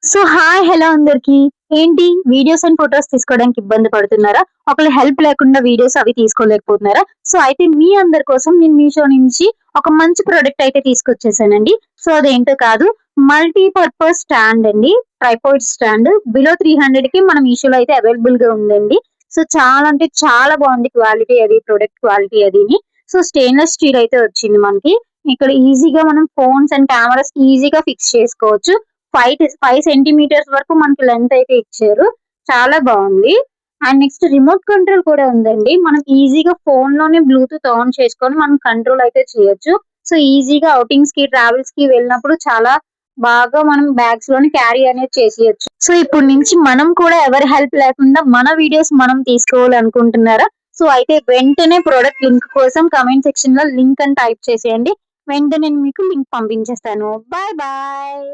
So hi hello అందరికి. ఏంటి videos and photos తీసుకోవడానికి ఇబ్బంది పడుతున్నారా? ఒకళ్ళ హెల్ప్ లేకుండా వీడియోస్ అవి తీసుకోలేకపోతున్నారా? సో అయితే మీ అందరి కోసం నేను మీషో నుంచి ఒక మంచి ప్రొడక్ట్ అయితే తీసుకొచ్చేసానండి. సో అదేంటో కాదు, మల్టీపర్పస్ స్టాండ్ అండి. ట్రైపాడ్ స్టాండ్ బిలో 300కి మన మీషోలో అయితే అవైలబుల్ గా ఉందండి. సో చాలా అంటే చాలా బాగుంది క్వాలిటీ అది, ప్రొడక్ట్ క్వాలిటీ అదిని. సో స్టెయిన్లెస్ స్టీల్ అయితే వచ్చింది మనకి. ఇక్కడ ఈజీగా మనం ఫోన్స్ అండ్ కెమెరాస్ ఈజీగా ఫిక్స్ చేసుకోవచ్చు. 5 సెంటీమీటర్స్ వరకు మనకి లెంత్ అయితే ఇచ్చారు. చాలా బావుంది. అండ్ నెక్స్ట్ రిమోట్ కంట్రోల్ కూడా ఉందండి. మనం ఈజీగా ఫోన్‌లోనే బ్లూటూత్ ఆన్ చేసుకొని మనం కంట్రోల్ అయితే చేయొచ్చు. సో, ఈజీగా ఔటింగ్స్‌కి, ట్రావెల్స్‌కి వెళ్ళినప్పుడు చాలా బాగా మనం బ్యాగ్స్‌లోనే క్యారీ అనేది చేసేయొచ్చు. సో, ఇప్పుడు నుంచి మనం కూడా ఎవరి హెల్ప్ లేకుండా మన వీడియోస్ మనం తీసుకోవాలనుకుంటున్నారా? సో, అయితే వెంటనే ప్రొడక్ట్ లింక్ కోసం కామెంట్ సెక్షన్‌లో లింక్ అని టైప్ చేసేయండి. వెంటనే నేను మీకు లింక్ పంపించేస్తాను. Bye bye.